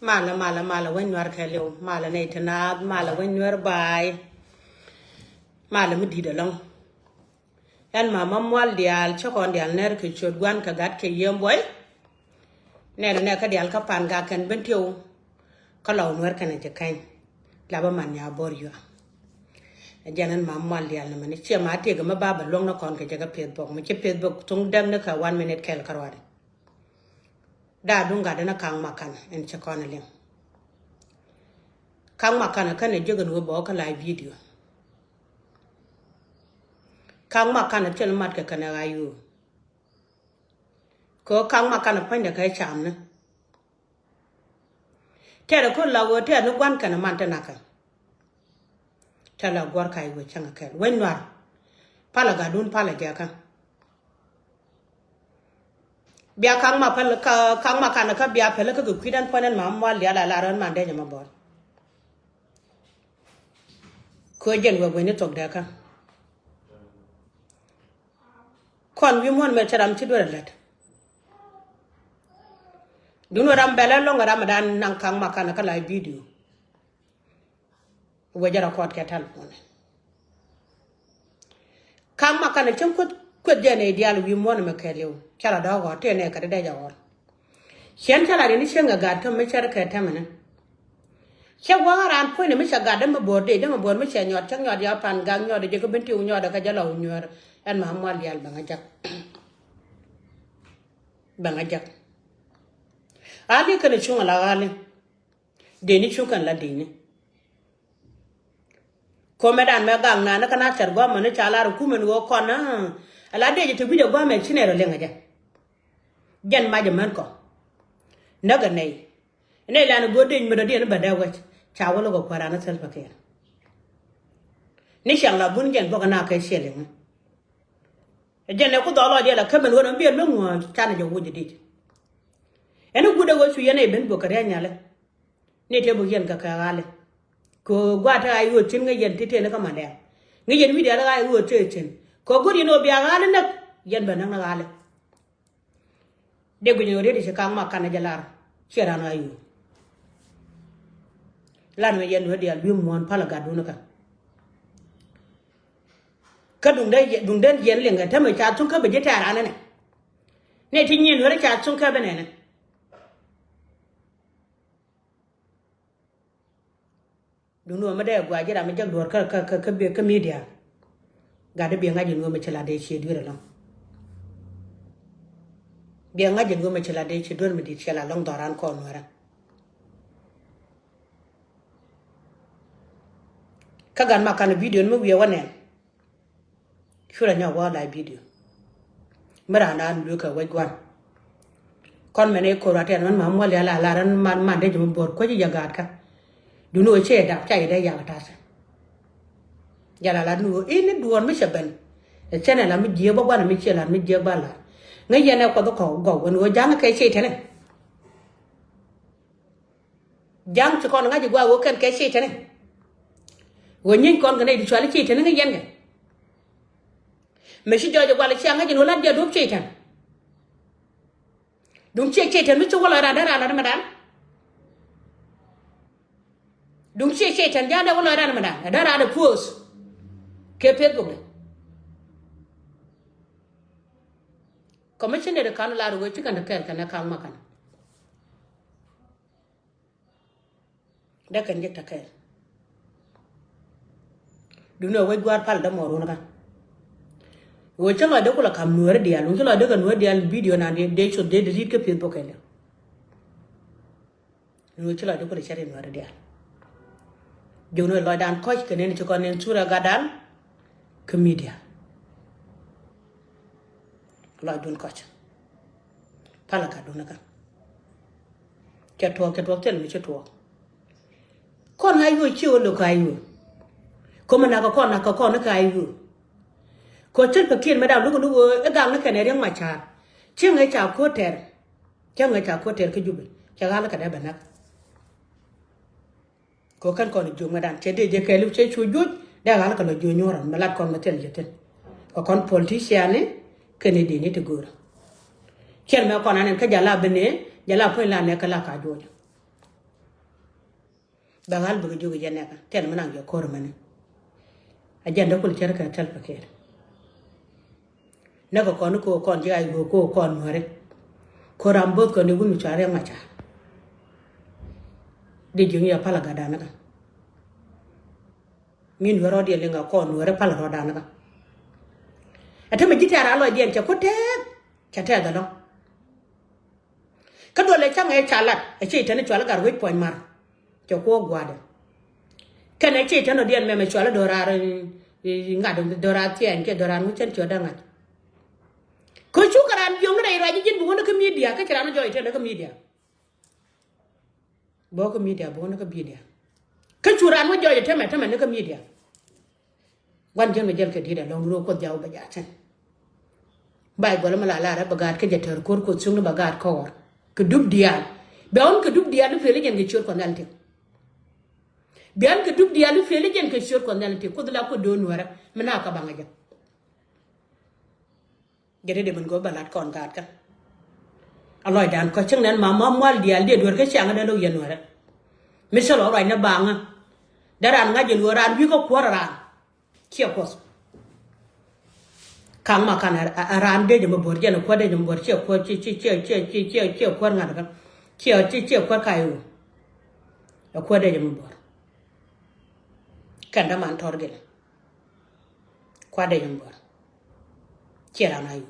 Mala wen war keleo mala ne tanab mala wen war bai mala mudi de long yan mama mwal dial chokon dial ner ke chodwan ka gat ke yemboy ne ka dial ka pan ga kan bentiu ka law war kan je kan laba man ya bor yo janan mama mwal dial na man che ma te ga ma baba long na kon ke je ga facebook ma che facebook tung dang na ka 1 minute kel karwade da dunga dana kang makan en chakona lem kang makan kan je ga no bo ka live video kang makan tel mat ka kana ayu ko kang makan pa nda kai cham na tere ko la wo tere no gwan kana man ta naka tala gor kai wo changa kel wen war pala ga dun pala ja ka bia kang ma pala ka kang makan ka bia pala ka kwidan panan ma mwal ya la ran man de ma bor ko jen wo ni tok da ka kon wi mon me taram ci dore let duno ram bela lo ngara dan nan kang makana kala video wo jara ko ke tal pon kang makana cin ko jene dial wi mon me kelew kala da go te ne ka da jawor chen tala ni shenga ga to me char ka tamana che waran po ne me chaga da me borde da me bor me chen nyot chang nyot ya pan gang nyot de ko benti u nyot da ka jalo nyot en ma mwal yal banga jak ali kana chunga la gale deni chukan la deni ko medan me gang na kana char go man chala ru kumen go kona ala de to bido go me chinero lenga ja jan ma jaman ko naga nei nei la no gode mi do de ba da wach chawolo go kwara na selfa ke ni shang la bun jan go kana kai shelen jene ku dolo de la kamen wona bi no mo tan jo wudi dit ene gude go su yene ben bo kare nyale ne te bo yen ka gale ko gwata ayu tin ga yen tite na kama da ngi yen wi da ga ayu tin ko gudi no bi gale nak yen ben na gale de gu nyore de ka ma kana jalar chera na ayu lan we yen wadi al bi mon pala ga do na ka dung den yen lenga ta mai cha tun ka beje tara na ne tin yin hore cha tun ka bane ne dunu ma da gwa jira ma jag dor ka be ka media ga da be ngaji no ma chala de che dure long be ngaji no ma chala de che dor ma di chala long doran ko no ra ka gan ma kan video no wi wane shura nya wa la video mara na ndu ka wagwan kon mene ko rate man ma mo la ran man de jum bor ko ji jagat ka du no che da chai de ya ta sa ya la nu in duon mi shaben e chene la mi je ba gwan mi che la mi je ba la ngai ya na ko do ko go no jang kai che tene jang ci kon ngaji gwa wo kan kai che tene wo nyin kon ga ne di chwali che tene ngai yen ga meshi jojo gwala chi anga jino lan dia dum chetan dum chetan mi chogola ra dara la madan dum chetan dia da wala ra madan dara da pos ke facebook commissioner de kan la ro chi kan ka kan ka makan da kan jetta kai du no we gwar pal da moro na wo changa de ko la kam nuere dia lu chela de kan nuere dia video na de cho de ke facebook ele lu chela de ko le chare nuere dia jono lo dan ko ke ne ci ko ne sura gadan ke media la dun ko cha pala ka dun ka ke to tel mi ci to kon ayu ci o lo ka ayu ko mana ko na ka ayu ko chen pa kien madam lu ko e gang na ka ne reng ma cha chen ngai cha ko ter ke jubi cha ga la ka da banak ko kan ko ni juma dan che de je ke lu che chu ju da ga la ka no ju nyoran malat kon ma tel jeten ko kon politician ne ke ne de ni te gora chen ma ko na ne ka jala bene jala ko la ne ka la ka joja bagal bu jogi janeka tel manang yo kor mane ajanda kul cerka tal paket naga ko kon ji ay go ko kon hore ko rambot ko ni gunu chare macha de jungi ya pala gadana ka min waro de lenga kon hore pala ro dana ka ata me jitara lo dien cha ko te cha te da no ka dole chang e chalat e che tane chwala gar wit point mar cho ko gwade kana che tane dien me chwala dorar ngado dorar tien ke dorar mu chen choda ngat ko chu karan yong na ra jin bu na ka media ka chara no joy tane ka media bo ka media bo na ka media ka churan mo joy tame na ka media wan jen me jel ke dida long ro ko jaw ba ja chen bay go la mala la bagat ke jeter ko chung na bagat ko ke dub dial be on ke dub dial fele jen ke chur ko nalti bian ke dub dial fele jen ke chur ko nalti ko la ko do nuara mena ka banga ja gede de man go balat kon gat ka aloy dan ko chung nan ma mal dial de dor ke chang da lo yen nuara misal ora na banga daran nga je luaran wi ko kwara kia kos kang ma kan aran de mo bor jeno ko de mo bor che ko chi ko ngada ka chi ko kayu ko de mo bor kan da man torgel ko de mo bor chi ra na yu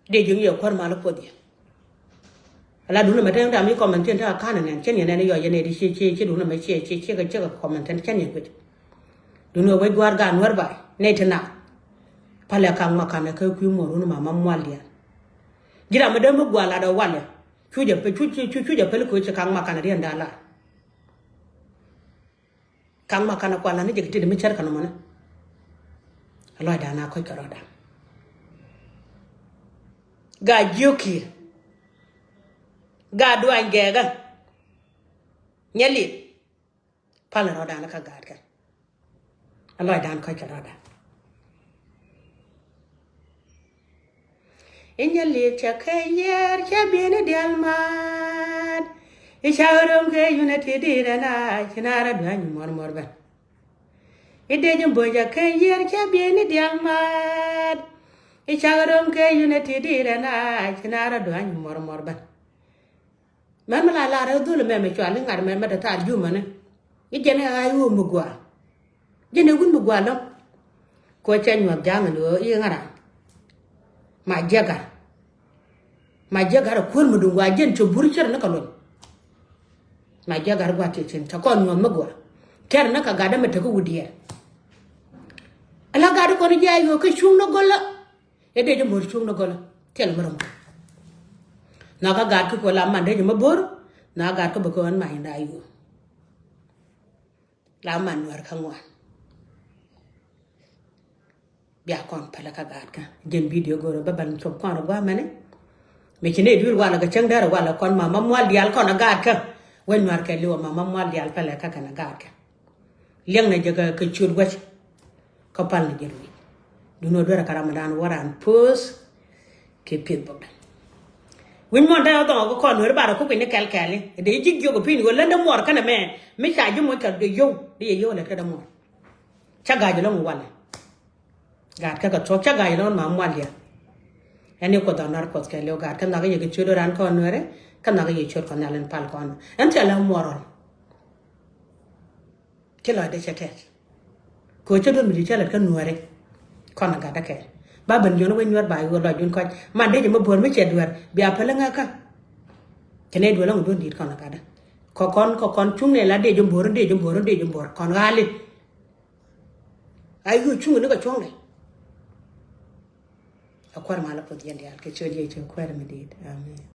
de jung yo ko ma lo podi ala du na ma tan da mi comment ta kan ne chen ne yo ye ne di chi du na ma chi ga comment chen ne ko du no we gwar gan war ba ne tana pale kang makana ka ku mo ru ma mamwal dia gira ma dem gwala da wale chuje pe ko che kang makana dia ndala kang makana kwala ne jigti de mi cher kana mana Allah da na ko karoda ga joki ga duan gega nyali pale ro da na ka ga ka Allah da ko karoda Inyali chakayer chabine dialman isharum ke unity dirana chinara dwan morban idejum boja kayer chabine dialman isharum ke unity dirana chinara dwan morban mamala la ra dul meme chwal ngar meme da tar jumane ijene ayu mugwa jene gun mugwa lo ko chanwa jang no yingara ma jagar kur mu dungwa jen to burcher na kalon ma jagar gwa te chen ta kon ngom magwa ker na ka gada mata ko wudiya ala gada ko ni jayo ko chung no golla e de mo chung no golla tel maram na ka gad ko la man de mo bor na gad ko ko an ma hinda yu la man war ka ngwan biya kon pala ka gad ka jen video go ba ban chop kon gwa mane me chine dur wala ga chang dara wala kon mama mwal dial kon gad ka wen war ka liwa mama mwal dial pala ka kana gad ka leng na jaga ka chur gwach ka pal na jeru du no dora ka ramadan waran pus ke pit bob wen mon da do ko kon wer bara ko ne kal kale de jiggo ko pin go landa mor kana me cha ju mo ka de yo la ka da mor cha ga ju lo wala gad ka chok cha ga yon ma mwal dia ene ko da nar pot ka le gad kan na ga ye chudo ran ko nore kan na ga ye chur ko nalen pal ko an ta la moral kila de chatet ko chudo mi cha la kan nore kon na ga da ke ba ban yon wen yor ba yo la jun ko man de mo bor mi che duar bi apala nga ka kene do la ngo don dit kon na ga da ko kon chung ne la de jum bor kon gali ai gu chung ne ka chung ne akwar mala pot yandi al ke chodi e kwar medit amen